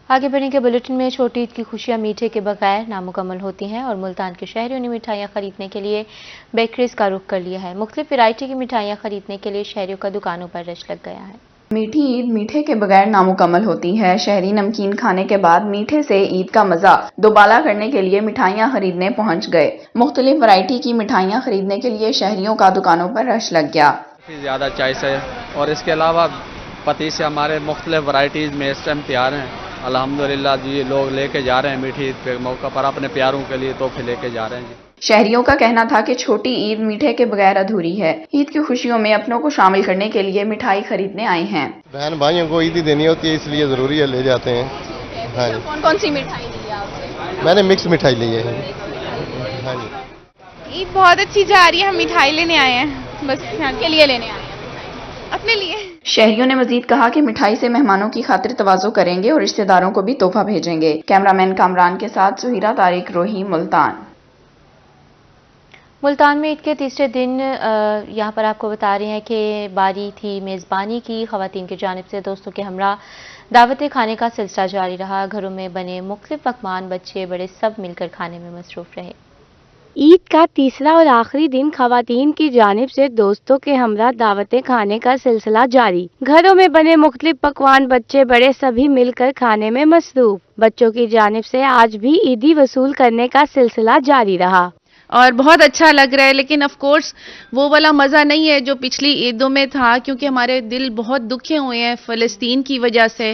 آگے بڑھیں گے بلیٹن میں چھوٹی عید کی خوشیاں میٹھے کے بغیر نامکمل ہوتی ہیں اور ملتان کے شہریوں نے مٹھائیاں خریدنے کے لیے بیکریز کا رخ کر لیا ہے۔ مختلف ورائٹی کی مٹھائیاں خریدنے کے لیے شہریوں کا دکانوں پر رش لگ گیا ہے۔ میٹھی عید میٹھے کے بغیر نامکمل ہوتی ہے۔ شہری نمکین کھانے کے بعد میٹھے سے عید کا مزہ دوبالا کرنے کے لیے مٹھائیاں خریدنے پہنچ گئے۔ مختلف ورائٹی کی مٹھائیاں خریدنے کے لیے شہریوں کا دکانوں پر رش لگ گیا۔ زیادہ چوائس ہے اور اس کے علاوہ پتی سے ہمارے مختلف ورائٹیز میں اس ٹائم تیار ہیں۔ الحمدللہ جی لوگ لے کے جا رہے ہیں میٹھی عید کے موقع پر اپنے پیاروں کے لیے تحفے لے کے جا رہے ہیں جی۔ شہریوں کا کہنا تھا کہ چھوٹی عید میٹھے کے بغیر ادھوری ہے۔ عید کی خوشیوں میں اپنوں کو شامل کرنے کے لیے مٹھائی خریدنے آئے ہیں۔ بہن بھائیوں کو عیدی دینی ہوتی ہے اس لیے ضروری ہے، لے جاتے ہیں۔ ہاں جی۔ کون سی مٹھائی لی آپ سے؟ میں نے مکس مٹھائی لی ہے۔ ہاں جی۔ عید بہت اچھی جا رہی ہے، ہم مٹھائی لینے آئے ہیں، بس کے لیے لینے آئے ہیں اپنے لیے۔ شہریوں نے مزید کہا کہ مٹھائی سے مہمانوں کی خاطر تواضع کریں گے اور رشتہ داروں کو بھی تحفہ بھیجیں گے۔ کیمرامین کامران کے ساتھ سہیرہ طارق روحی، ملتان۔ ملتان میں عید کے تیسرے دن یہاں پر آپ کو بتا رہے ہیں کہ باری تھی میزبانی کی۔ خواتین کی جانب سے دوستوں کے ہمراہ دعوت کھانے کا سلسلہ جاری رہا۔ گھروں میں بنے مختلف پکوان بچے بڑے سب مل کر کھانے میں مصروف رہے۔ عید کا تیسرا اور آخری دن خواتین کی جانب سے دوستوں کے ہمراہ دعوتیں کھانے کا سلسلہ جاری۔ گھروں میں بنے مختلف پکوان بچے بڑے سبھی مل کر کھانے میں مصروف۔ بچوں کی جانب سے آج بھی عیدی وصول کرنے کا سلسلہ جاری رہا اور بہت اچھا لگ رہا ہے، لیکن آف کورس وہ والا مزہ نہیں ہے جو پچھلی عیدوں میں تھا، کیونکہ ہمارے دل بہت دکھے ہوئے ہیں فلسطین کی وجہ سے۔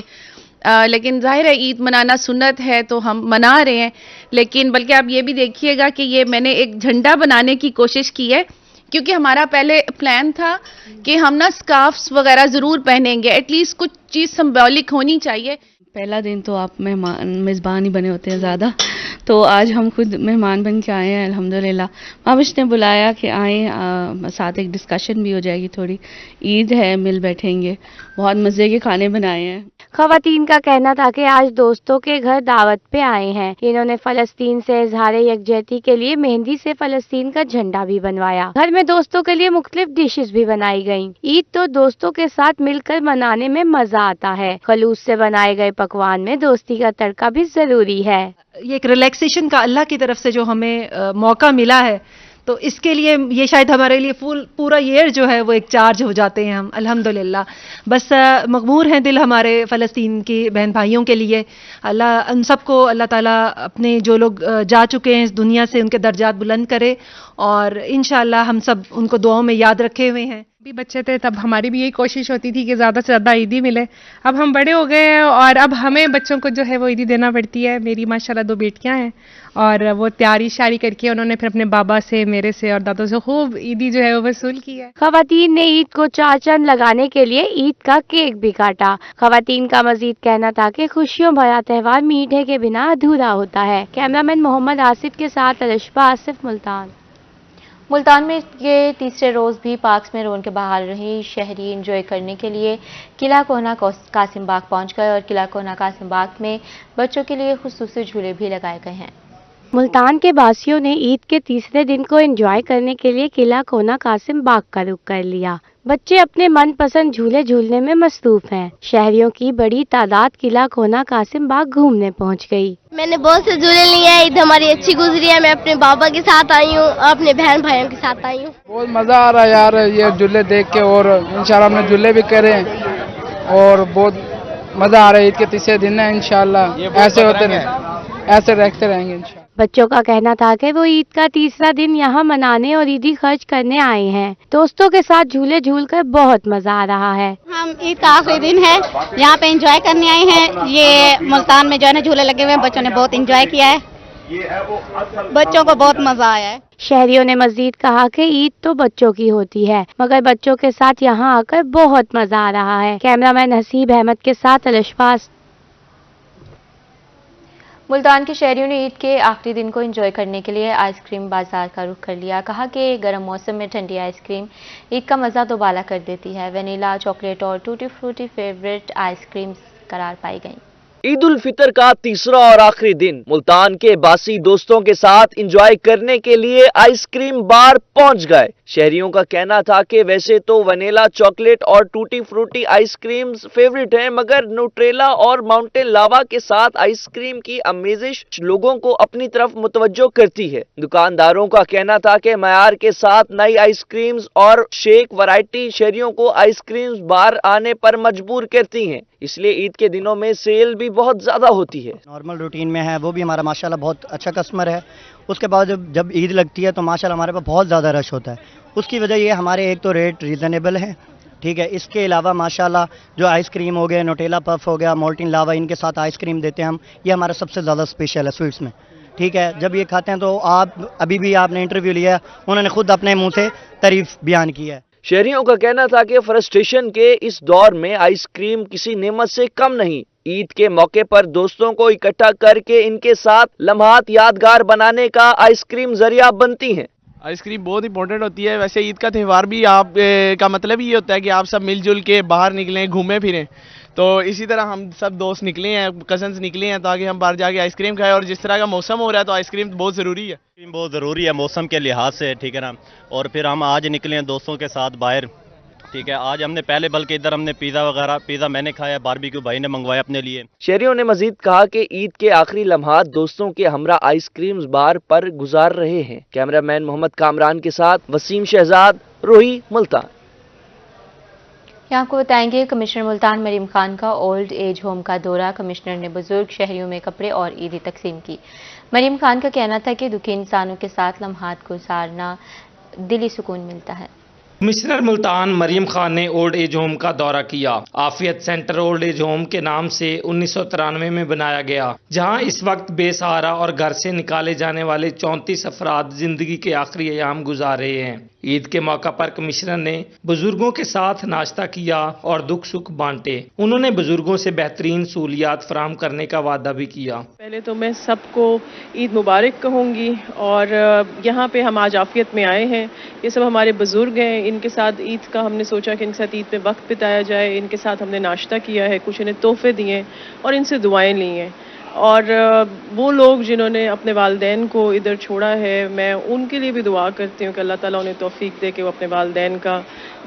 لیکن ظاہر ہے عید منانا سنت ہے تو ہم منا رہے ہیں، لیکن بلکہ آپ یہ بھی دیکھیے گا کہ یہ میں نے ایک جھنڈا بنانے کی کوشش کی ہے، کیونکہ ہمارا پہلے پلان تھا کہ ہم نا سکارفز وغیرہ ضرور پہنیں گے، ایٹ لیسٹ کچھ چیز سمبولک ہونی چاہیے۔ پہلا دن تو آپ میزبان ہی بنے ہوتے ہیں زیادہ، تو آج ہم خود مہمان بن کے آئے ہیں الحمدللہ۔ مابش نے بلایا کہ آئیں، ساتھ ایک ڈسکشن بھی ہو جائے گی تھوڑی، عید ہے مل بیٹھیں گے، بہت مزے کے کھانے بنائے ہیں۔ خواتین کا کہنا تھا کہ آج دوستوں کے گھر دعوت پہ آئے ہیں۔ انہوں نے فلسطین سے اظہار یکجہتی کے لیے مہندی سے فلسطین کا جھنڈا بھی بنوایا۔ گھر میں دوستوں کے لیے مختلف ڈشز بھی بنائی گئیں۔ عید تو دوستوں کے ساتھ مل کر منانے میں مزہ آتا ہے۔ خلوص سے بنائے گئے پکوان میں دوستی کا تڑکا بھی ضروری ہے۔ یہ ایک ریلیکسیشن کا اللہ کی طرف سے جو ہمیں موقع ملا ہے، تو اس کے لیے یہ شاید ہمارے لیے پورا ایئر جو ہے وہ ایک چارج ہو جاتے ہیں ہم الحمدللہ۔ بس مغمور ہیں دل ہمارے فلسطین کے بہن بھائیوں کے لیے۔ اللہ ان سب کو اللہ تعالیٰ اپنے جو لوگ جا چکے ہیں اس دنیا سے ان کے درجات بلند کرے، اور انشاءاللہ ہم سب ان کو دعاؤں میں یاد رکھے ہوئے ہیں۔ بھی بچے تھے تب ہماری بھی یہی کوشش ہوتی تھی کہ زیادہ سے زیادہ عیدی ملے۔ اب ہم بڑے ہو گئے ہیں اور اب ہمیں بچوں کو جو ہے وہ عیدی دینا پڑتی ہے۔ میری ماشاءاللہ 2 بیٹیاں ہیں اور وہ تیاری شاری کر کے انہوں نے پھر اپنے بابا سے، میرے سے اور دادوں سے خوب عیدی جو ہے وہ وصول کی ہے۔ خواتین نے عید کو 4 چاند لگانے کے لیے عید کا کیک بھی کاٹا۔ خواتین کا مزید کہنا تھا کہ خوشیوں بھرا تہوار میٹھے کے بنا ادھورا ہوتا ہے۔ کیمرامین محمد آصف کے ساتھ الشبہ آصف، ملتان۔ ملتان میں یہ تیسرے روز بھی پارکس میں رونقیں بحال رہی۔ شہری انجوائے کرنے کے لیے قلعہ کوہنہ قاسم باغ پہنچ گئے اور قلعہ کوہنہ قاسم باغ میں بچوں کے لیے خصوصی جھولے بھی لگائے گئے ہیں۔ ملتان کے باسیوں نے عید کے تیسرے دن کو انجوائے کرنے کے لیے قلعہ کوہنہ قاسم باغ کا رخ کر لیا۔ بچے اپنے من پسند جھولے جھولنے میں مصروف ہیں۔ شہریوں کی بڑی تعداد قلعہ کوہنہ قاسم باغ گھومنے پہنچ گئی۔ میں نے بہت سے جھولے لیے ہیں، عید ہماری اچھی گزری ہے۔ میں اپنے بابا کے ساتھ آئی ہوں، اپنے بہن بھائیوں کے ساتھ آئی ہوں۔ بہت مزہ آ رہا ہے یار یہ جھولے دیکھ کے، اور انشاءاللہ ہم نے جھولے بھی کرے اور بہت مزہ آ رہا ہے۔ عید کے تیسرے دن ہے، انشاءاللہ ایسے ہوتے رہیں، ایسے رکھتے رہیں گے انشاءاللہ۔ بچوں کا کہنا تھا کہ وہ عید کا تیسرا دن یہاں منانے اور عیدی خرچ کرنے آئے ہیں۔ دوستوں کے ساتھ جھولے جھول کر بہت مزہ آ رہا ہے۔ ہم عید کا آخری دن ہے، یہاں پہ انجوائے کرنے آئے ہیں۔ یہ ملتان میں جو ہے نا جھولے لگے ہوئے ہیں، بچوں نے بہت انجوائے کیا ہے، بچوں کو بہت مزہ آیا ہے۔ شہریوں نے مزید کہا کہ عید تو بچوں کی ہوتی ہے، مگر بچوں کے ساتھ یہاں آ کر بہت مزہ آ رہا ہے۔ کیمرامین حسیب احمد کے ساتھ الشفاظ۔ ملتان کے شہریوں نے عید کے آخری دن کو انجوائے کرنے کے لیے آئس کریم بازار کا رخ کر لیا۔ کہا کہ گرم موسم میں ٹھنڈی آئس کریم عید کا مزہ دوبالا کر دیتی ہے۔ وینیلا، چاکلیٹ اور ٹوٹی فروٹی فیورٹ آئس کریم قرار پائی گئیں۔ عید الفطر کا تیسرا اور آخری دن ملتان کے باسی دوستوں کے ساتھ انجوائے کرنے کے لیے آئس کریم بار پہنچ گئے۔ شہریوں کا کہنا تھا کہ ویسے تو ونیلا چاکلیٹ اور ٹوٹی فروٹی آئس کریمز فیوریٹ ہیں، مگر نیوٹریلا اور ماؤنٹین لاوا کے ساتھ آئس کریم کی آمیزش لوگوں کو اپنی طرف متوجہ کرتی ہے۔ دکانداروں کا کہنا تھا کہ معیار کے ساتھ نئی آئس کریمز اور شیک ورائٹی شہریوں کو آئس کریمز بار آنے پر مجبور کرتی ہیں، اس لیے عید کے دنوں میں سیل بھی بہت زیادہ ہوتی ہے۔ نارمل روٹین میں ہے وہ بھی ہمارا ماشاءاللہ بہت اچھا کسٹمر ہے، اس کے بعد جب عید لگتی ہے تو ماشاءاللہ ہمارے پاس بہت زیادہ رش ہوتا ہے، اس کی وجہ یہ ہمارے ایک تو ریٹ ریزنیبل ہے، ٹھیک ہے، اس کے علاوہ ماشاءاللہ جو آئس کریم ہو گیا، نوٹیلا پف ہو گیا، مولٹن لاوا، ان کے ساتھ آئس کریم دیتے ہیں ہم، یہ ہمارا سب سے زیادہ اسپیشل ہے سویٹس میں، ٹھیک ہے۔ جب یہ کھاتے ہیں تو ابھی بھی آپ نے انٹرویو لیا، انہوں نے خود اپنے منہ سے تعریف بیان کی ہے۔ شہریوں کا کہنا تھا کہ فرسٹریشن کے اس دور میں آئس کریم کسی نعمت سے کم نہیں۔ عید کے موقع پر دوستوں کو اکٹھا کر کے ان کے ساتھ لمحات یادگار بنانے کا آئس کریم ذریعہ بنتی ہیں۔ آئس کریم بہت امپورٹنٹ ہوتی ہے، ویسے عید کا تہوار بھی آپ کا مطلب یہ ہوتا ہے کہ آپ سب مل جل کے باہر نکلیں، گھومیں پھریں، تو اسی طرح ہم سب دوست نکلے ہیں، کزنز نکلے ہیں تاکہ ہم باہر جا کے آئس کریم کھائیں، اور جس طرح کا موسم ہو رہا ہے تو آئس کریم بہت ضروری ہے۔ بہت ضروری ہے موسم کے لحاظ سے، ٹھیک ہے نا، اور پھر ہم آج نکلے ہیں دوستوں کے ساتھ باہر، ٹھیک ہے۔ آج ہم نے پہلے بلکہ ادھر ہم نے پیزا میں نے کھایا، باربیکیو بھائی نے منگوایا اپنے لیے۔ شہریوں نے مزید کہا کہ عید کے آخری لمحات دوستوں کے ہمراہ آئس کریمز بار پر گزار رہے ہیں۔ کیمرہ مین محمد کامران کے ساتھ وسیم شہزاد، روہی، ملتان۔ یہاں آپ کو بتائیں گے کمشنر ملتان مریم خان کا اولڈ ایج ہوم کا دورہ، کمشنر نے بزرگ شہریوں میں کپڑے اور عیدی تقسیم کی۔ مریم خان کا کہنا تھا کہ دکھی انسانوں کے ساتھ لمحات گزارنا دلی سکون ملتا ہے۔ کمشنر ملتان مریم خان نے اولڈ ایج ہوم کا دورہ کیا۔ عافیت سینٹر اولڈ ایج ہوم کے نام سے 1993 میں بنایا گیا، جہاں اس وقت بے سہارا اور گھر سے نکالے جانے والے 34 افراد زندگی کے آخری ایام گزار رہے ہیں۔ عید کے موقع پر کمشنر نے بزرگوں کے ساتھ ناشتہ کیا اور دکھ سکھ بانٹے۔ انہوں نے بزرگوں سے بہترین سہولیات فراہم کرنے کا وعدہ بھی کیا۔ پہلے تو میں سب کو عید مبارک کہوں گی، اور یہاں پہ ہم آج عافیت میں آئے ہیں، یہ سب ہمارے بزرگ ہیں، ان کے ساتھ عید کا ہم نے سوچا کہ ان کے ساتھ عید پہ وقت بتایا جائے، ان کے ساتھ ہم نے ناشتہ کیا ہے، کچھ انہیں تحفے دیے اور ان سے دعائیں لی ہیں، اور وہ لوگ جنہوں نے اپنے والدین کو ادھر چھوڑا ہے، میں ان کے لیے بھی دعا کرتی ہوں کہ اللہ تعالیٰ انہیں توفیق دے کہ وہ اپنے والدین کا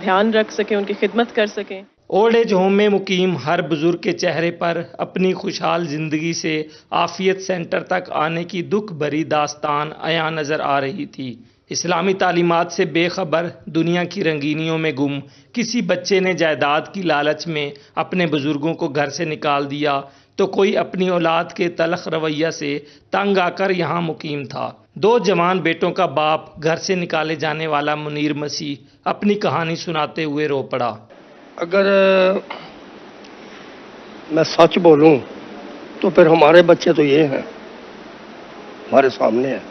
دھیان رکھ سکیں، ان کی خدمت کر سکیں۔ اولڈ ایج ہوم میں مقیم ہر بزرگ کے چہرے پر اپنی خوشحال زندگی سے عافیت سینٹر تک آنے کی دکھ بھری داستان عیاں نظر آ رہی تھی۔ اسلامی تعلیمات سے بے خبر، دنیا کی رنگینیوں میں گم کسی بچے نے جائیداد کی لالچ میں اپنے بزرگوں کو گھر سے نکال دیا، تو کوئی اپنی اولاد کے تلخ رویہ سے تنگ آ کر یہاں مقیم تھا۔ 2 جوان بیٹوں کا باپ، گھر سے نکالے جانے والا منیر مسیح اپنی کہانی سناتے ہوئے رو پڑا۔ اگر میں سچ بولوں تو پھر ہمارے بچے تو یہ ہیں، ہمارے سامنے ہیں۔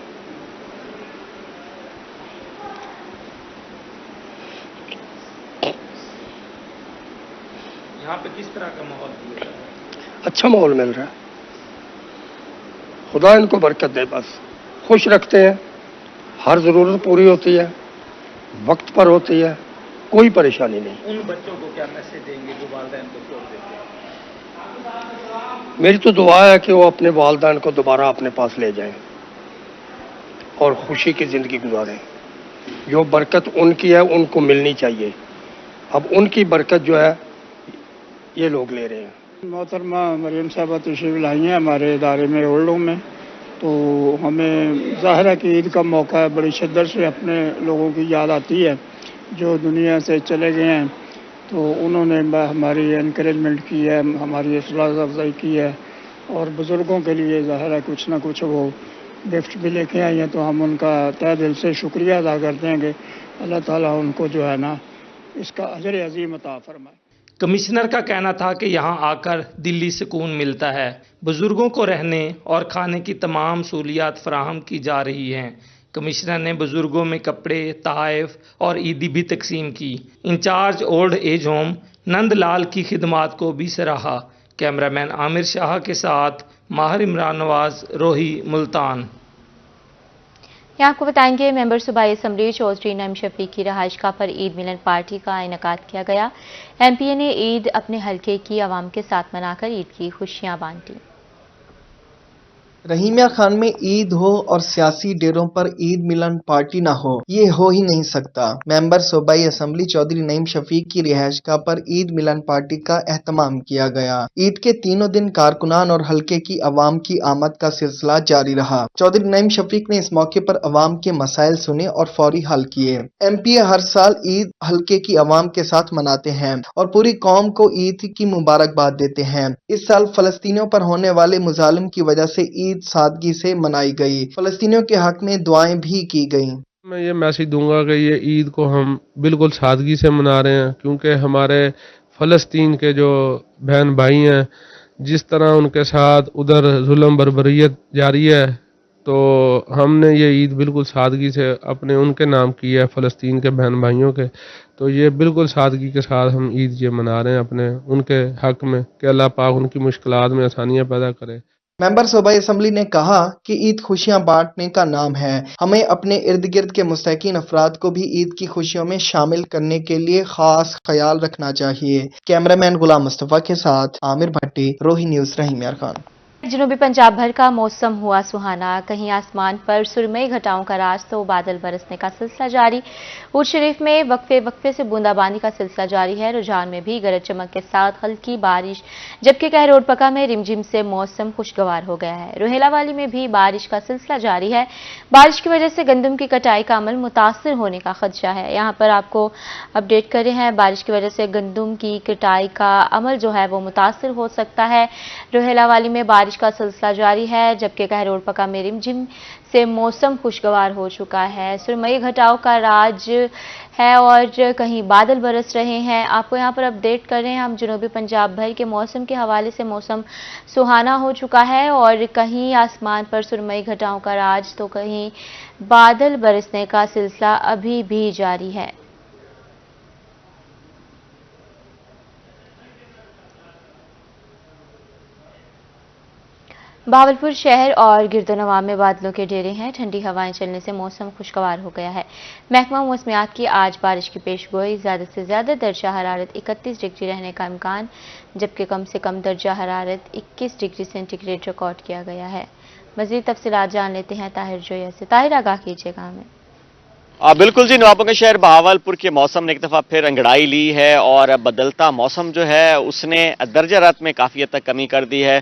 یہاں پہ کس طرح کا ماحول مل رہا ہے؟ اچھا ماحول مل رہا ہے، خدا ان کو برکت دے، بس خوش رکھتے ہیں، ہر ضرورت پوری ہوتی ہے، وقت پر ہوتی ہے، کوئی پریشانی نہیں۔ ان بچوں کو کیا میسج دیں گے جو والدین کو چھوڑ دیتے ہیں؟ میری تو دعا ہے کہ وہ اپنے والدین کو دوبارہ اپنے پاس لے جائیں اور خوشی کی زندگی گزاریں۔ جو برکت ان کی ہے ان کو ملنی چاہیے، اب ان کی برکت جو ہے یہ لوگ لے رہے ہیں۔ محترمہ مریم صاحبہ تشریف لائی ہیں ہمارے ادارے میں اولڈ ہوم میں، تو ہمیں ظاہر ہے کہ عید کا موقع ہے، بڑی شدت سے اپنے لوگوں کی یاد آتی ہے جو دنیا سے چلے گئے ہیں، تو انہوں نے ہماری انکریجمنٹ کی ہے، ہماری حوصلہ افزائی کی ہے، اور بزرگوں کے لیے ظاہر ہے کچھ نہ کچھ وہ گفٹ بھی لے کے آئی ہیں، تو ہم ان کا تہ دل سے شکریہ ادا کرتے ہیں کہ اللہ تعالیٰ ان کو جو ہے نا اس کا اجر عظیم عطا فرمائے۔ کمشنر کا کہنا تھا کہ یہاں آ کر دلی سکون ملتا ہے۔ بزرگوں کو رہنے اور کھانے کی تمام سہولیات فراہم کی جا رہی ہیں۔ کمشنر نے بزرگوں میں کپڑے، تحائف اور عیدی بھی تقسیم کی۔ انچارج اولڈ ایج ہوم نند لال کی خدمات کو بھی سراہا۔ کیمرہ مین عامر شاہ کے ساتھ ماہر عمران نواز، روہی، ملتان۔ یہاں آپ کو بتائیں گے ممبر صوبائی اسمبلی چودھری نعیم شفیق کی رہائش گاہ پر عید ملن پارٹی کا انعقاد کیا گیا۔ ایم پی اے نے عید اپنے حلقے کی عوام کے ساتھ منا کر عید کی خوشیاں بانٹی۔ रहीमिया खान में ईद हो और सियासी डेरों पर ईद मिलन पार्टी ना हो, ये हो ही नहीं सकता। मेंबर सूबाई असम्बली चौधरी नईम शफीक की रिहायशगाह पर ईद मिलन पार्टी का एहतमाम किया गया। ईद के तीनों दिन कारकुनान और हल्के की आवाम की आमद का सिलसिला जारी रहा। चौधरी नईम शफीक ने इस मौके पर आवाम के मसाइल सुने और फौरी हल किए। MP हर साल ईद हल्के की आवाम के साथ मनाते हैं और पूरी कौम को ईद की मुबारकबाद देते हैं। इस साल फलस्तीनियों पर होने वाले मुजालिम की वजह से ईद सादगी से मनाई गई। फलस्तीनियों के हक में दुआएं भी की गईं। मैं ये मैसेज दूंगा कि ये ईद को हम बिल्कुल सादगी से मना रहे हैं, क्योंकि हमारे फलस्तीन के जो बहन भाई हैं, जिस तरह उनके साथ उधर जुल्म बर्बरियत जारी है, तो हमने ये ईद बिल्कुल सादगी से अपने उनके नाम की है, फलस्तीन के बहन भाइयों के। तो ये बिल्कुल सादगी के साथ हम ईद ये मना रहे हैं अपने उनके हक में कि अल्लाह पाक उनकी मुश्किलात में आसानियाँ पैदा करे। मेंबर सूबाई असम्बली ने कहा कि ईद खुशियां बांटने का नाम है। हमें अपने इर्द गिर्द के मुस्तहिकीन अफराद को भी ईद की खुशियों में शामिल करने के लिए खास ख्याल रखना चाहिए। कैमरामैन गुलाम मुस्तफा के साथ आमिर भट्टी, रोही न्यूज़, रहीमिया खान। जनूबी पंजाब भर का मौसम हुआ सुहाना। कहीं आसमान पर सुरमई घटाओं का राज तो बादल बरसने का सिलसिला जारी। ऊट शरीफ में वक्फे से बूंदाबांदी का सिलसिला जारी है। रुझान में भी गरज चमक के साथ हल्की बारिश, जबकि कहरोड पका में रिमझिम से मौसम खुशगवार हो गया है। रोहेला वाली में भी बारिश का सिलसिला जारी है। बारिश की वजह से गंदम की कटाई का अमल मुतासर होने का खदशा है। यहाँ पर आपको अपडेट कर रहे हैं, बारिश की वजह से गंदम की कटाई का अमल जो है वो मुतासर हो सकता है। रोहेला वाली में बारिश का सिलसिला जारी है, जबकि कहरोड पका में रिमझिम से मौसम खुशगवार हो चुका है। सुरमई घटाओं का राज है और कहीं बादल बरस रहे हैं। आपको यहाँ पर अपडेट कर रहे हैं हम जनूबी पंजाब भर के मौसम के हवाले से। मौसम सुहाना हो चुका है और कहीं आसमान पर सुरमई घटाओं का राज तो कहीं बादल बरसने का सिलसिला अभी भी जारी है। भावलपुर शहर और गिरदोनवा में बादलों के डेरे हैं। ठंडी हवाएं चलने से मौसम खुशगवार हो गया है। महकमा मौसमियात की आज बारिश की पेशगोई। ज़्यादा से ज़्यादा दर्जा हरारत 31 डिग्री रहने का इम्कान, जबकि कम से कम दर्जा हरारत 21 डिग्री सेंटीग्रेड रिकॉर्ड किया गया है। मज़ीद तफसीलात जान लेते हैं ताहिर जोया से। ताहिर, आगाह कीजिएगा हमें। बिल्कुल जी, नवाबों के शहर बहावलपुर के मौसम ने एक दफ़ा फिर अंगड़ाई ली है और बदलता मौसम जो है उसने दर्जा रात में काफ़ी हद तक कमी कर दी है।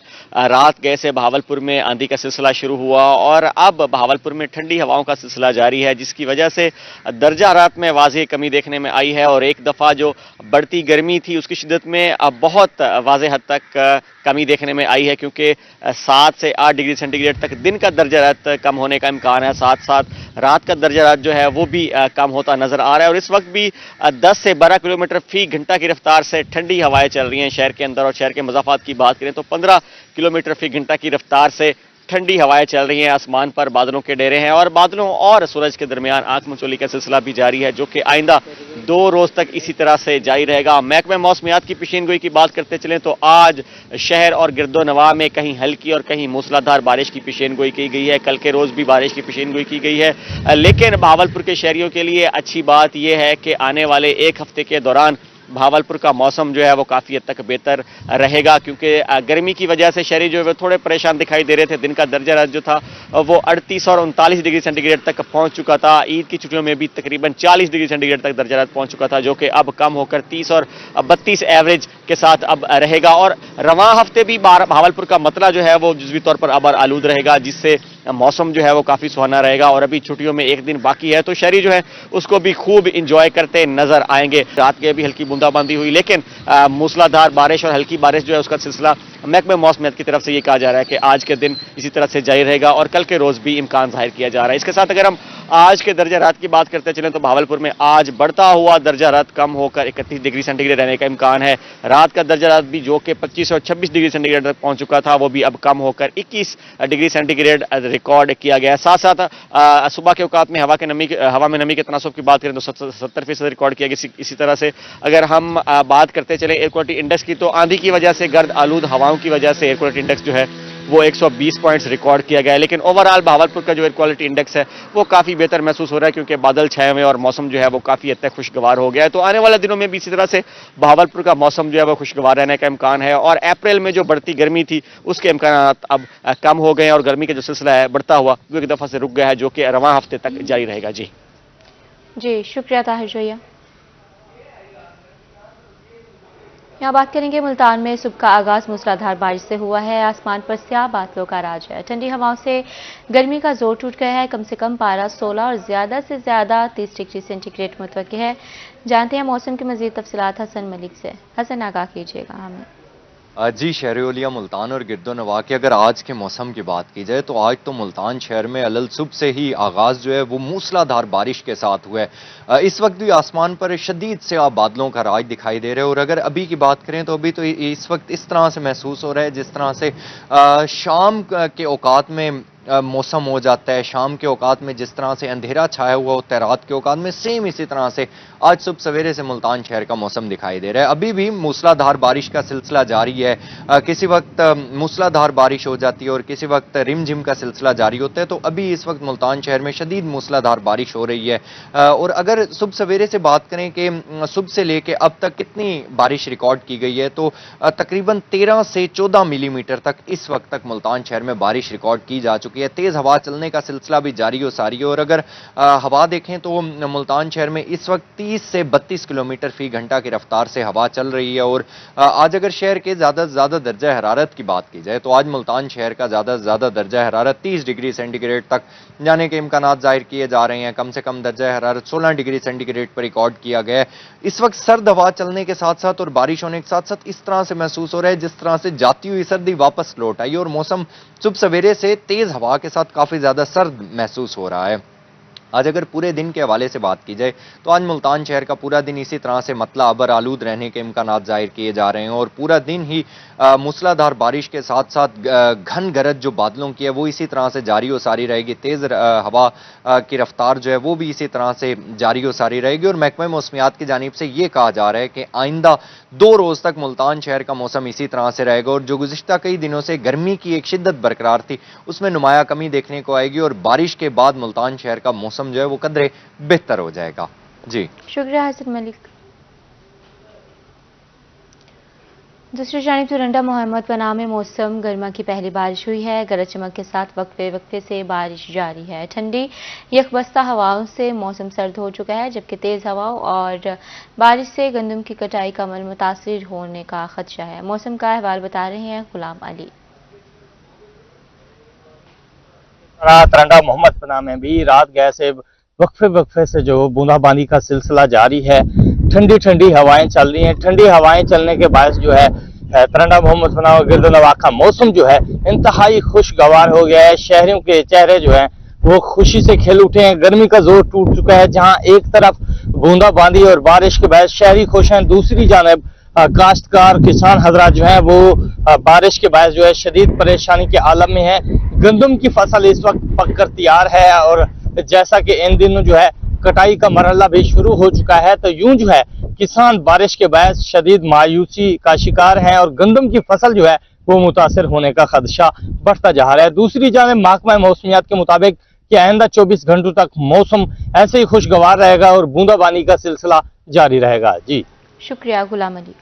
रात गए से बहावलपुर में आंधी का सिलसिला शुरू हुआ और अब बहावलपुर में ठंडी हवाओं का सिलसिला जारी है, जिसकी वजह से दर्जा रात में वाज़ेह कमी देखने में आई है। और एक दफ़ा जो बढ़ती गर्मी थी उसकी शिद्दत में अब बहुत वाज़ेह हद तक कमी देखने में आई है, क्योंकि 7 से 8 डिग्री सेंटीग्रेड तक दिन का दर्जा रात कम होने का इम्कान है। साथ साथ रात का दर्जा रात जो है वो भी कम होता नजर आ रहा है। और इस वक्त भी 10 से 12 किलोमीटर फी घंटा की रफ्तार से ठंडी हवाएं चल रही हैं शहर के अंदर। और शहर के मज़ाफ़ात की बात करें तो 15 किलोमीटर फी घंटा की रफ्तार से ठंडी हवाएं चल रही हैं। आसमान पर बादलों के डेरे हैं और बादलों और सूरज के दरमियान आंख मचोली का सिलसिला भी जारी है, जो कि आइंदा 2 रोज तक इसी तरह से जारी रहेगा। महकमे मौसमियात की पेशीनगोई की बात करते चलें तो आज शहर और गिरदो नवाह में कहीं हल्की और कहीं मूसलाधार बारिश की पेशीनगोई की गई है। कल के रोज भी बारिश की पेशीनगोई की गई है, लेकिन बहावलपुर के शहरियों के लिए अच्छी बात यह है कि आने वाले एक हफ्ते के दौरान बहावलपुर का मौसम जो है वो काफ़ी हद तक बेहतर रहेगा, क्योंकि गर्मी की वजह से शहरी जो है वो थोड़े परेशान दिखाई दे रहे थे। दिन का दर्जा रात जो था वो 38 और 39 डिग्री सेंटीग्रेड तक पहुंच चुका था। ईद की छुट्टियों में भी तकरीबन 40 डिग्री सेंटीग्रेड तक दर्जा रात पहुंच चुका था, जो कि अब कम होकर 30 और 32 एवरेज के साथ अब रहेगा। और रवां हफ्ते भी बहावलपुर का मतला जो है वो जुज़वी तौर पर आबार आलूद रहेगा, जिससे मौसम जो है वो काफ़ी सुहाना रहेगा। और अभी छुट्टियों में एक दिन बाकी है, तो शहरी जो है उसको भी खूब इंजॉय करते नजर आएंगे। रात के भी हल्की बूंदाबांदी हुई, लेकिन मूसलाधार बारिश और हल्की बारिश जो है उसका सिलसिला महकमे मौसमियात की तरफ से ये कहा जा रहा है कि आज के दिन इसी तरह से जारी रहेगा और कल के रोज भी इम्कान जाहिर किया जा रहा है। इसके साथ अगर हम आज के दर्जा रात की बात करते चलें तो बहावलपुर में आज बढ़ता हुआ दर्जा रात कम होकर 31 डिग्री सेंटीग्रेड रहने का इम्कान है। रात का दर्जा रात भी जो कि 25 और 26 डिग्री सेंटीग्रेड तक पहुंच चुका था, वो भी अब कम होकर 21 डिग्री सेंटीग्रेड रिकॉर्ड किया गया। साथ साथ सुबह के औकात में हवा में नमी के तनासुब की बात करें तो 70% रिकॉर्ड किया गया। इसी तरह से अगर हम बात करते चले एयर क्वालिटी इंडेक्स की, तो आंधी की वजह से, गर्द आलूद हवाओं की वजह से एयर क्वालिटी इंडेक्स जो है वो 120 पॉइंट्स रिकॉर्ड किया गया है। लेकिन ओवरऑल भावलपुर का जो एयर क्वालिटी इंडेक्स है वो काफ़ी बेहतर महसूस हो रहा है, क्योंकि बादल छाए हुए और मौसम जो है वो काफ़ी हद तक खुशगवार हो गया है। तो आने वाले दिनों में भी इसी तरह से भावलपुर का मौसम जो है वो खुशगवार रहने का इम्कान है, और अप्रैल में जो बढ़ती गर्मी थी उसके इम्कान अब कम हो गए हैं, और गर्मी का जो सिलसिला है बढ़ता हुआ वो एक दफ़ा से रुक गया है, जो कि रवां हफ्ते तक जारी रहेगा। जी शुक्रिया ताहिर जोया। यहाँ बात करेंगे मुल्तान में सुबह का आगाज मूसलाधार बारिश से हुआ है। आसमान पर स्याह बादलों का राज है। ठंडी हवाओं से गर्मी का जोर टूट गया है। कम से कम पारा 16 और ज्यादा से ज्यादा 30 डिग्री सेंटीग्रेड मुतवक्की है। जानते हैं मौसम की मजीद तफसीलात हसन मलिक से। हसन आगाह कीजिएगा हमें। जी शहर-ए-औलिया मुल्तान और गिरदो-नवाह की अगर आज के मौसम की बात की जाए तो आज तो मुल्तान शहर में अलल सुबह से ही आगाज़ जो है वो मूसलाधार बारिश के साथ हुआ है। इस वक्त भी आसमान पर शदीद से बादलों का राज दिखाई दे रहा है, और अगर अभी की बात करें तो अभी तो इस वक्त इस तरह से महसूस हो रहा है जिस तरह से शाम के औकात में मौसम हो जाता है। शाम के औकात में जिस तरह से अंधेरा छाया हुआ होता है रात के औकात में, सेम इसी तरह से आज सुबह सवेरे से मुल्तान शहर का मौसम दिखाई दे रहा है। अभी भी मूसलाधार बारिश का सिलसिला जारी है। किसी वक्त मूसलाधार बारिश हो जाती है और किसी वक्त रिमझिम का सिलसिला जारी होता है। तो अभी इस वक्त मुल्तान शहर में शदीद मूसलाधार बारिश हो रही है। और अगर सुबह सवेरे से बात करें कि सुबह से लेके अब तक कितनी बारिश रिकॉर्ड की गई है, तो तकरीबन 13 से 14 मिलीमीटर तक इस वक्त तक मुल्तान शहर में बारिश रिकॉर्ड की जा चुकी है। तेज हवा चलने का सिलसिला भी जारी हो सारी है, और अगर हवा देखें तो मुल्तान शहर में इस वक्त 30 से 32 किलोमीटर फी घंटा की रफ्तार से हवा चल रही है। और आज अगर शहर के ज़्यादा से ज़्यादा दर्जा हरारत की बात की जाए तो आज मुल्तान शहर का ज़्यादा से ज़्यादा दर्जा हरारत 30 डिग्री सेंटीग्रेड तक जाने के इम्कानात जाहिर किए जा रहे हैं। कम से कम दर्जा हरारत 16 डिग्री सेंटीग्रेड पर रिकॉर्ड किया गया है। इस वक्त सर्द हवा चलने के साथ साथ और बारिश होने के साथ साथ इस तरह से महसूस हो रहा है जिस तरह से जाती हुई सर्दी वापस लौट आई, और मौसम सुबह सवेरे से तेज हवा के साथ काफ़ी ज़्यादा सर्द महसूस हो रहा है। आज अगर पूरे दिन के हवाले से बात की जाए तो आज मुल्तान शहर का पूरा दिन इसी तरह से मतला अबर आलूद रहने के इम्कानात जाहिर किए जा रहे हैं, और पूरा दिन ही मूसलाधार बारिश के साथ साथ घन गरज जो बादलों की है वो इसी तरह से जारी हो सारी रहेगी। तेज़ हवा की रफ्तार जो है वो भी इसी तरह से जारी हो सारी रहेगी। और महकमा मौसमियात की जानिब से ये कहा जा रहा है कि आइंदा 2 रोज़ तक मुल्तान शहर का मौसम इसी तरह से रहेगा, और जो गुज़िश्ता कई दिनों से गर्मी की एक शिद्दत बरकरार थी उसमें नुमाया कमी देखने को आएगी, और बारिश के बाद मुल्तान शहर का मौसम जो है वो कदरे बेहतर हो जाएगा। जी शुक्रिया हसन मलिक। दूसरी जानिब चुरंडा मोहम्मद पनाह में मौसम गर्मा की पहली बारिश हुई है। गरज चमक के साथ वक्फे वक्फे से बारिश जारी है। ठंडी यकबस्ता हवाओं से मौसम सर्द हो चुका है, जबकि तेज हवाओं और बारिश से गंदम की कटाई का अमल मुतासिर होने का खदशा है। मौसम का अहवाल बता रहे हैं गुलाम अली। तरंडा मोहम्मद पनाह में भी रात गए से वक्फे वक्फे से जो बूंदाबांदी का सिलसिला जारी है। ठंडी ठंडी हवाएं चल रही हैं। ठंडी हवाएं चलने के बायस जो है तरंडा मोहम्मद पनाह और गिरदो-नवाह का मौसम जो है इंतहाई खुशगवार हो गया है। शहरियों के चेहरे जो है वो खुशी से खिल उठे हैं। गर्मी का जोर टूट चुका है। जहां एक तरफ बूंदाबांदी और बारिश के बायस शहरी खुश हैं, दूसरी जानब काश्तकार किसान हजरात जो है वो बारिश के बायस जो है शदीद परेशानी के आलम में है। गंदम की फसल इस वक्त पककर तैयार है, और जैसा कि इन दिनों जो है कटाई का मरहला भी शुरू हो चुका है, तो यूं जो है किसान बारिश के बायस शदीद मायूसी का शिकार हैं, और गंदम की फसल जो है वो मुतासिर होने का खदशा बढ़ता जा रहा है। दूसरी जानब महकमा मौसमियात के मुताबिक कि आइंदा 24 घंटों तक मौसम ऐसे ही खुशगवार रहेगा और बूंदाबांदी का सिलसिला जारी रहेगा। जी शुक्रिया गुलाम अली।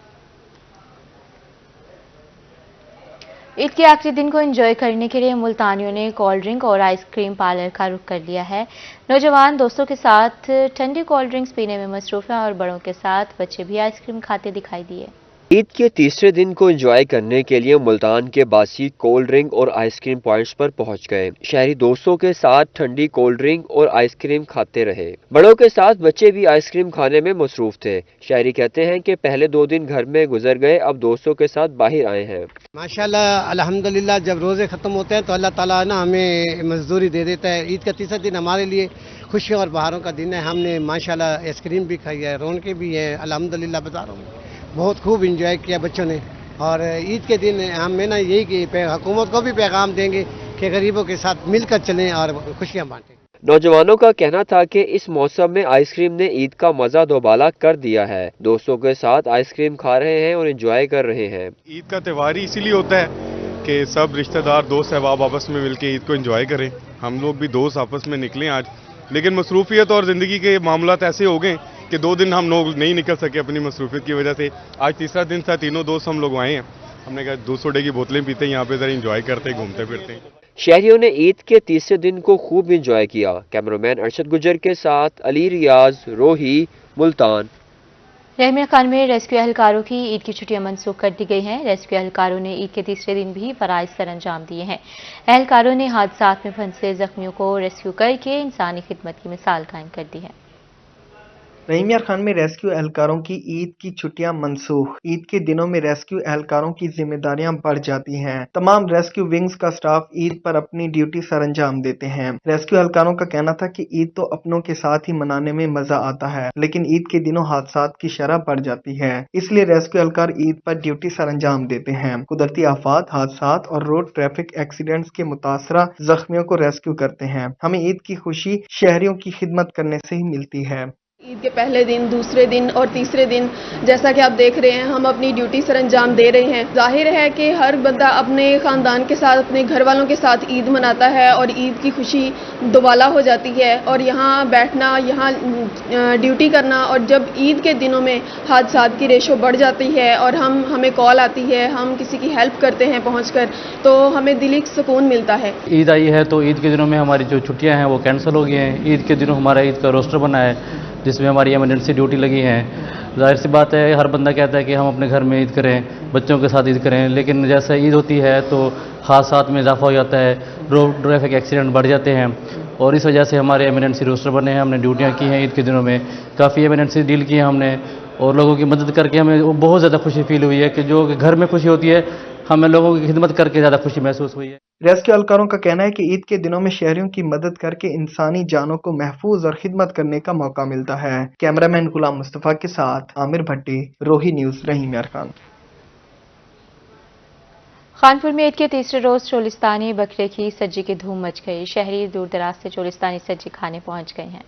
ईद के आखिरी दिन को एंजॉय करने के लिए मुल्तानियों ने कोल्ड ड्रिंक और आइसक्रीम पार्लर का रुख कर लिया है। नौजवान दोस्तों के साथ ठंडी कोल्ड ड्रिंक्स पीने में मसरूफ हैं, और बड़ों के साथ बच्चे भी आइसक्रीम खाते दिखाई दिए। ईद के तीसरे दिन को एंजॉय करने के लिए मुल्तान के बासी कोल्ड ड्रिंक और आइसक्रीम पॉइंट्स पर पहुंच गए। शहरी दोस्तों के साथ ठंडी कोल्ड ड्रिंक और आइसक्रीम खाते रहे। बड़ों के साथ बच्चे भी आइसक्रीम खाने में मसरूफ थे। शहरी कहते हैं कि पहले 2 दिन घर में गुजर गए, अब दोस्तों के साथ बाहर आए हैं। माशाल्लाह अल्हम्दुलिल्लाह, जब रोजे खत्म होते हैं तो अल्लाह ताला ना हमें मजदूरी दे देता है। ईद का तीसरा दिन हमारे लिए खुशियों और बहारों का दिन है। हमने माशाल्लाह आइसक्रीम भी खाई है, रौनकें भी हैं अल्हम्दुलिल्लाह। बाजारों में बहुत खूब इंजॉय किया बच्चों ने, और ईद के दिन हमें ना यही कि हुकूमत को भी पैगाम देंगे कि गरीबों के साथ मिलकर चलें और खुशियाँ बांटें। नौजवानों का कहना था कि इस मौसम में आइसक्रीम ने ईद का मजा दोबाला कर दिया है। दोस्तों के साथ आइसक्रीम खा रहे हैं और एंजॉय कर रहे हैं। ईद का त्यौहार ही इसीलिए होता है کہ سب रिश्तेदार दोस्त अहबाब आपस में मिलके ईद को एंजॉय करें। हम लोग भी दोस्त आपस में निकले आज, लेकिन मसरूफियत और ज़िंदगी के मामलात ऐसे हो गए कि 2 दिन हम लोग नहीं निकल सके अपनी मसरूफियत की वजह से। आज तीसरा दिन था, तीनों दोस्त हम लोग आए हैं। हमने कहा 200 डे की बोतलें पीते हैं, यहाँ पे ज़रा इंजॉय करते घूमते फिरते हैं। शहरियों ने ईद के तीसरे दिन को खूब इंजॉय किया। कैमरामैन अरशद गुजर के साथ अली रियाज, रोही, मुल्तान। रहमिया खान में रेस्क्यू एहलकारों की ईद की छुट्टियां मनसूख कर दी गई हैं। रेस्क्यू एहलकारों ने ईद के तीसरे दिन भी फराइज सर अंजाम दिए हैं। एहलकारों ने हादसात में फंसे जख्मियों को रेस्क्यू करके इंसानी खिदमत की मिसाल कायम कर दी है। रहीम यार खान में रेस्क्यू एहलकारों की ईद की छुट्टियां मनसूख। ईद के दिनों में रेस्क्यू एहलकारों की जिम्मेदारियां बढ़ जाती हैं। तमाम रेस्क्यू विंग्स का स्टाफ ईद पर अपनी ड्यूटी सर अंजाम देते हैं। रेस्क्यू एहलकारों का कहना था कि ईद तो अपनों के साथ ही मनाने में मजा आता है, लेकिन ईद के दिनों हादसात की शरह बढ़ जाती है, इसलिए रेस्क्यू एहलकार ईद पर ड्यूटी सर अंजाम देते हैं। कुदरती आफात, हादसात और रोड ट्रैफिक एक्सीडेंट्स के मुतासरा जख्मियों को रेस्क्यू करते हैं। हमें ईद की खुशी शहरियों की खिदमत करने से ही मिलती है। ईद के पहले दिन, दूसरे दिन और तीसरे दिन जैसा कि आप देख रहे हैं, हम अपनी ड्यूटी सर अंजाम दे रहे हैं। जाहिर है कि हर बंदा अपने ख़ानदान के साथ, अपने घर वालों के साथ ईद मनाता है और ईद की खुशी दोबाला हो जाती है। और यहाँ बैठना, यहाँ ड्यूटी करना, और जब ईद के दिनों में हादसात की रेशो बढ़ जाती है और हमें कॉल आती है, हम किसी की हेल्प करते हैं पहुँचकर, तो हमें दिली सुकून मिलता है। ईद आई है तो ईद के दिनों में हमारी जो छुट्टियाँ हैं वो कैंसिल हो गई हैं। ईद के दिनों हमारा ईद का रोस्टर बना है जिसमें हमारी एमरजेंसी ड्यूटी लगी है। जाहिर सी बात है, हर बंदा कहता है कि हम अपने घर में ईद करें, बच्चों के साथ ईद करें, लेकिन जैसे ईद होती है तो हादसात में इजाफा हो जाता है, रोड ट्रैफिक एक्सीडेंट बढ़ जाते हैं और इस वजह से हमारे एमरजेंसी रोस्टर बने हैं। हमने ड्यूटियाँ की हैं ईद के दिनों में, काफ़ी एमरजेंसी डील की हैं हमने और लोगों की मदद करके हमें बहुत ज़्यादा खुशी फील हुई है कि जो घर में खुशी होती है, हमें लोगों की खिदमत करके ज़्यादा खुशी महसूस हुई है। रेस्क्यू एहलकारों का कहना है कि ईद के दिनों में शहरियों की मदद करके इंसानी जानों को महफूज और खिदमत करने का मौका मिलता है। कैमरामैन गुलाम मुस्तफ़ा के साथ आमिर भट्टी, रोही न्यूज़, रहीम यार खान। खानपुर में ईद के तीसरे रोज चोलिस्तानी बकरे की सज्जी की धूम मच गई। शहरी दूर दराज से चोलिस्तानी सज्जी खाने पहुंच गए हैं।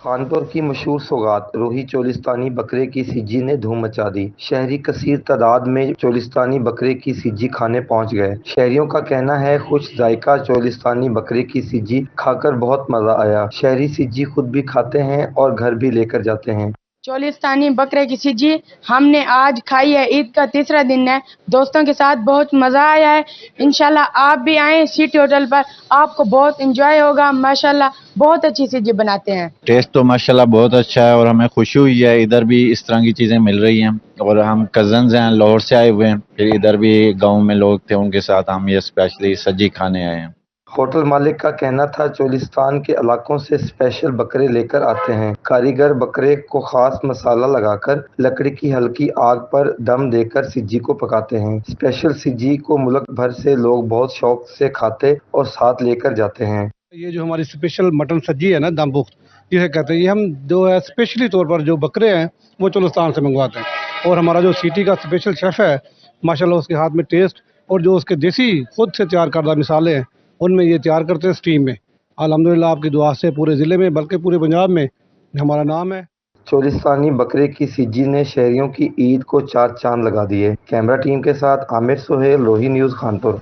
कानपुर की मशहूर सौगात रोही चोलिस्तानी बकरे की सिज्जी ने धूम मचा दी। शहरी कसीर तादाद में चोलिस्तानी बकरे की सिज्जी खाने पहुंच गए। शहरियों का कहना है खुश जायका चोलिस्तानी बकरे की सिज्जी खाकर बहुत मजा आया। शहरी सिज्जी खुद भी खाते हैं और घर भी लेकर जाते हैं। चोलिस्तानी बकरे की सिज्जी हमने आज खाई है। ईद का तीसरा दिन है, दोस्तों के साथ बहुत मज़ा आया है। इंशाल्लाह आप भी आएँ सिटी होटल पर, आपको बहुत एंजॉय होगा। माशाल्लाह बहुत अच्छी सिज्जी बनाते हैं। टेस्ट तो माशाल्लाह बहुत अच्छा है और हमें खुशी हुई है, इधर भी इस तरह की चीज़ें मिल रही हैं और हम कजन्स हैं लाहौर से आए हुए हैं, फिर इधर भी गाँव में लोग थे, उनके साथ हम ये स्पेशली सज्जी खाने आए हैं। होटल मालिक का कहना था चोलिस्तान के इलाकों से स्पेशल बकरे लेकर आते हैं। कारीगर बकरे को खास मसाला लगाकर लकड़ी की हल्की आग पर दम देकर सिज्जी को पकाते हैं। स्पेशल सिज्जी को मुल्क भर से लोग बहुत शौक से खाते और साथ लेकर जाते हैं। ये जो हमारी स्पेशल मटन सज्जी है ना, दम पुख्त जिसे कहते हैं, ये हम जो है स्पेशली तौर पर जो बकरे हैं वो चोलिस्तान से मंगवाते हैं और हमारा जो सिटी का स्पेशल शेफ है माशाल्लाह, उसके हाथ में टेस्ट और जो उसके देसी खुद से तैयार करदा मिसाले हैं उनमें ये तैयार करते हैं स्टीम में। अल्हम्दुलिल्लाह आपकी दुआ से पूरे ज़िले में बल्कि पूरे पंजाब में हमारा नाम है। चोलिस्तानी बकरे की सिज्जी ने शहरियों की ईद को 4 चांद लगा दिए। कैमरा टीम के साथ आमिर सुहेल, रोही न्यूज़, कानपुर।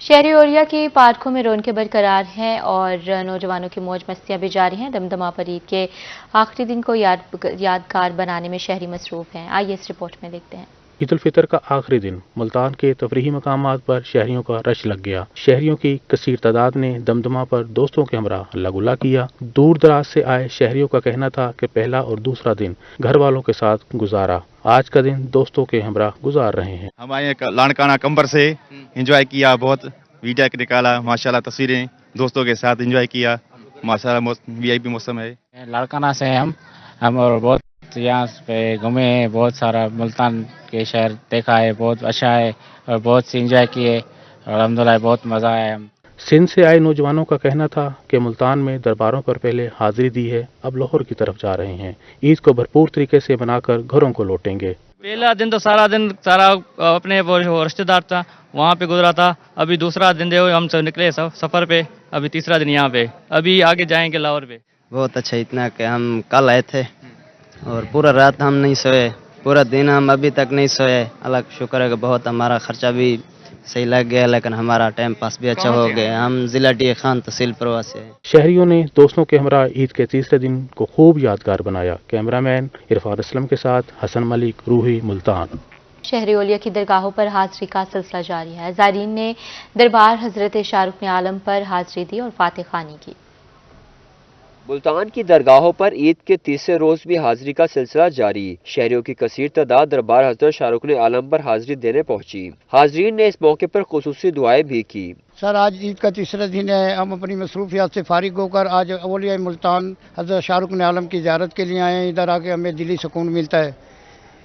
शहरी ओरिया की पार्कों में रौनकें बरकरार हैं और नौजवानों की मौज मस्तियां भी जारी हैं। दमदमा पर ईद के आखिरी दिन को यादगार बनाने में शहरी मसरूफ हैं। आइए इस रिपोर्ट में देखते हैं। ईद उल फितर का आखिरी दिन मुल्तान के तफरीही मकामात पर शहरियों का रश लग गया। शहरियों की कसीर तादाद ने दमदमा पर दोस्तों के हमरा हल्ला गुल्ला किया। दूर दराज से आए शहरियों का कहना था कि पहला और दूसरा दिन घर वालों के साथ गुजारा, आज का दिन दोस्तों के हमरा गुजार रहे हैं। हम आए लाड़काना कंबर से एंजॉय किया, बहुत वीडियो निकाला, माशाल्लाह तस्वीरें दोस्तों के साथ एंजॉय किया। माशाल्लाह वीआईपी मौसम है। लाड़काना से हम और बहुत यहाँ पे घूमे, बहुत सारा मुल्तान के शहर देखा है, बहुत अच्छा है और बहुत से एंजॉय किए और अल्हम्दुलिल्लाह बहुत मज़ा आया। सिंध से आए नौजवानों का कहना था कि मुल्तान में दरबारों पर पहले हाजिरी दी है, अब लाहौर की तरफ जा रहे हैं। ईद को भरपूर तरीके से मनाकर घरों को लौटेंगे। पहला दिन तो सारा अपने वो रिश्तेदार था वहाँ पे गुजरा था। अभी दूसरा दिन हम सब निकले सफ़र पे, अभी तीसरा दिन यहाँ पे, अभी आगे जाएंगे लाहौर पे। बहुत अच्छा, इतना कि हम कल आए थे और पूरा रात हम नहीं सोए, पूरा दिन हम अभी तक नहीं सोए। अल्लाह का शुक्र है कि बहुत हमारा खर्चा भी सही लग गया, लेकिन हमारा टाइम पास भी अच्छा हो गया। हम जिला डी खान तहसील परवा से हैं। शहरियों ने दोस्तों के हमरा ईद के तीसरे दिन को खूब यादगार बनाया। कैमरामैन इरफान असलम के साथ हसन मलिक, रूही, मुल्तान। शहरी ओलिया की दरगाहों पर हाजिरी का सिलसिला जारी है। ज़ायरीन ने दरबार हजरत शाहरुख आलम पर हाजिरी दी और फातिह खानी की। मुल्तान की दरगाहों पर ईद के तीसरे रोज भी हाजिरी का सिलसिला जारी। शहरियों की कसीर तादाद दरबार हजरत शाहरुख आलम पर हाजिरी देने पहुंची। हाजरीन ने इस मौके पर खुसूसी दुआएं भी की। सर, आज ईद का तीसरा दिन है। हम अपनी मसरूफियात से फारिग होकर आज ओलिया मुल्तान हजरत शाहरुख आलम की ज़ियारत के लिए आए हैं। इधर आके हमें दिली सुकून मिलता है।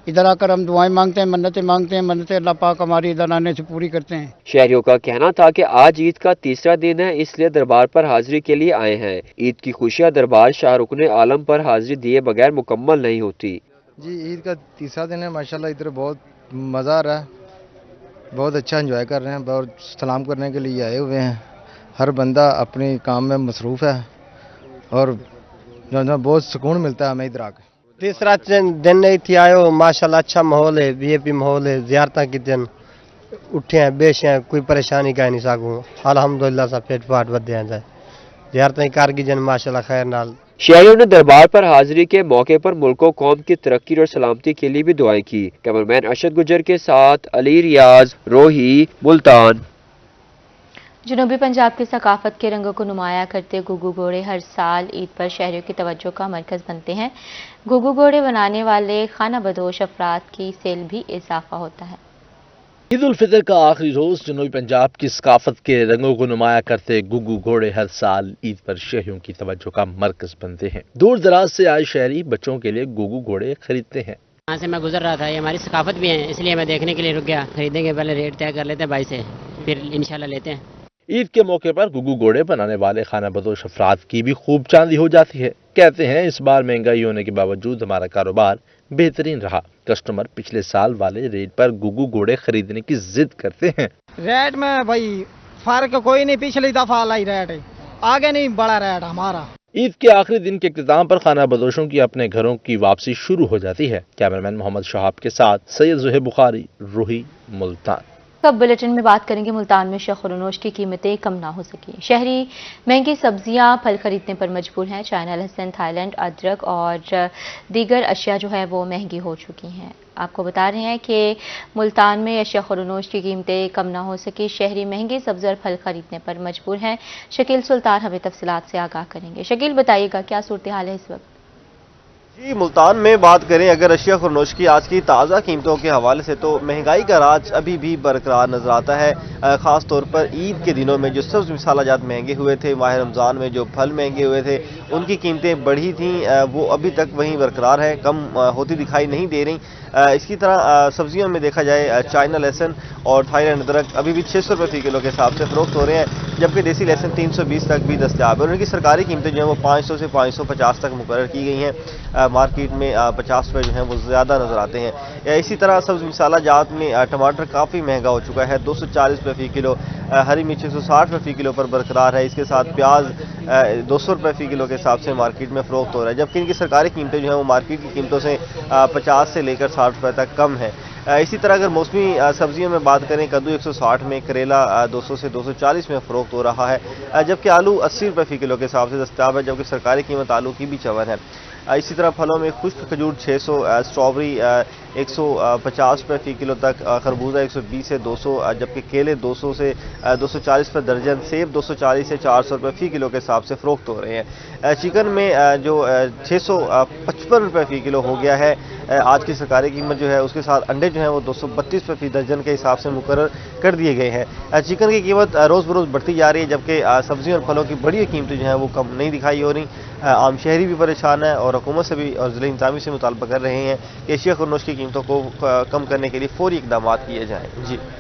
इधर आकर हम दुआएं मांगते हैं, मन्नतें मांगते हैं। मन्नतें अल्लाह पाक हमारी इधर आने से पूरी करते हैं। शहरियों का कहना था कि आज ईद का तीसरा दिन है, इसलिए दरबार पर हाजिरी के लिए आए हैं। ईद की खुशियां दरबार शाहरुख आलम पर हाजिरी दिए बगैर मुकम्मल नहीं होती। जी, ईद का तीसरा दिन है। माशाल्लाह इधर बहुत मज़ा आ रहा है, बहुत अच्छा एंजॉय कर रहे हैं। बहुत सलाम करने के लिए आए हुए हैं। हर बंदा अपने काम में मसरूफ़ है और जो बहुत सुकून मिलता है हमें इधर आकर। तीसरा दिन नहीं थी आयो, माशाल्लाह अच्छा माहौल है, वीआईपी माहौल है। ज़ियारत के दिन उठे हैं, बेश हैं, कोई परेशानी कह नहीं सकूँ। अल्हम्दुलिल्लाह सा पेट फाट बद जाए। ज़ियारत कार की जन माशाल्लाह खैर नाल। शहरियों ने दरबार पर हाजिरी के मौके पर मुल्क व कौम की तरक्की और सलामती के लिए भी दुआएं की। कैमरामैन अशद गुजर के साथ अली रियाज, रोही, मुल्तान। जनूबी पंजाब की सकाफत के रंगों को नुमाया करते घुघु घोड़े हर साल ईद पर शहरियों की तवज्जो का मरकज़ बनते हैं। घुघु घोड़े बनाने वाले खाना बदोश अफराद की सेल भी इजाफा होता है। ईद उल फितर का आखिरी रोज जनूबी पंजाब की सकाफत के रंगों को नुमाया करते घुघु घोड़े हर साल ईद पर शहरियों की तवज्जो का मरकज बनते हैं। दूर दराज से आए शहरी बच्चों के लिए घुघु घोड़े खरीदते हैं। यहाँ से मैं गुजर रहा था, ये हमारी सकाफत भी है, इसलिए मैं देखने के लिए रुक गया। खरीदेंगे, पहले रेट तय कर लेते हैं भाई से, फिर इंशाल्लाह लेते हैं। ईद के मौके पर घुघु घोड़े बनाने वाले खाना बदोश अफराद की भी खूब चांदी हो जाती है। कहते हैं इस बार महंगाई होने के बावजूद हमारा कारोबार बेहतरीन रहा। कस्टमर पिछले साल वाले रेट पर घुघु घोड़े खरीदने की जिद करते हैं। रेट में भाई फर्क कोई नहीं, पिछली दफा लाई रेट है, आगे नहीं बढ़ा रेट हमारा। ईद के आखिरी दिन के इख्तिताम पर खाना बदोशों की अपने घरों की वापसी शुरू हो जाती है। कैमरामैन मोहम्मद शहाब के साथ सैयद ज़ुहैब बुखारी, रूही, मुल्तान। अब बुलेटिन में बात करेंगे मुल्तान में शखरनोश की कीमतें कम ना हो सकी। शहरी महंगी सब्जियां फल खरीदने पर मजबूर हैं। चाइना, लहसुन, थाईलैंड, अदरक और दीगर अशिया जो है वो महंगी हो चुकी हैं। आपको बता रहे हैं कि मुल्तान में शखरनोश की कीमतें कम ना हो सकी। शहरी महंगे सब्जी और फल खरीदने पर मजबूर हैं। शकील सुल्तान हमें तफसीलात से आगाह करेंगे। शकील, बताइएगा क्या सूरत हाल है इस वक्त? जी, मुल्तान में बात करें अगर अशिया खुरनोश की आज की ताज़ा कीमतों के हवाले से तो महंगाई का राज अभी भी बरकरार नजर आता है। ख़ास तौर पर ईद के दिनों में जो सब्ज़ मसालाजात महंगे हुए थे, माह रमज़ान में जो फल महंगे हुए थे उनकी कीमतें बढ़ी थीं, वो अभी तक वहीं बरकरार है, कम होती दिखाई नहीं दे रही। इसकी तरह सब्जियों में देखा जाए चाइना लहसुन और थाईलैंड अदरक अभी भी 600 रुपये फी किलो के हिसाब से फ़रोख्त हो रहे हैं, जबकि देसी लहसुन 320 तक भी दस्तयाब है। और उनकी सरकारी कीमतें जो हैं वो 500 से 550 तक मुकर्रर की गई हैं। मार्केट में 50 रुपये जो हैं वो ज़्यादा नज़र आते हैं। इसी तरह सब्ज़ मसाला जात में टमाटर काफ़ी महंगा हो चुका है, 240 रुपये फ़ी किलो। हरी मिर्च 160 रुपये फ़ी किलो पर बरकरार है। इसके साथ प्याज 200 रुपये फ़ी किलो के हिसाब से मार्केट में फ़रोख्त हो रहा है, जबकि इनकी सरकारी कीमतें जो हैं वो मार्केट की कीमतों से 50 से लेकर 60 रुपये तक कम है। इसी तरह अगर मौसमी सब्जियों में बात करें, कद्दू 160 में, करेला 200 से 240 में फ़रोख्त हो रहा है, जबकि आलू 80 रुपये फ़ी किलो के हिसाब से दस्तयाब है, जबकि सरकारी कीमत आलू की भी 54 है। इसी तरह फलों में खुश्क खजूर 600, स्ट्रॉबेरी 150 रुपये फ़ी किलो तक, खरबूजा 120 से 200, जबकि केले 200 से 240 रुपये दर्जन, सेब 240 से 400 रुपये फ़ी किलो के हिसाब से फ़रोख्त हो रहे हैं। चिकन में जो 655 रुपये फ़ी किलो हो गया है आज की सरकारी कीमत जो है, उसके साथ अंडे जो हैं वो 232 रुपये फ़ी दर्जन के हिसाब से मुकर्रर कर दिए गए हैं। चिकन की कीमत रोज़ बरोज़ बढ़ती जा रही है, जबकि सब्जियों और फलों की बड़ी कीमतें जो हैं वो कम नहीं दिखाई हो रही। आम शहरी भी परेशान है और हुकूमत से भी और ज़िला इंतज़ामी से मुतालबा कर रहे हैं कि अशिया खुरनोश की कीमतों को कम करने के लिए फौरी इक़दाम किए जाएँ। जी।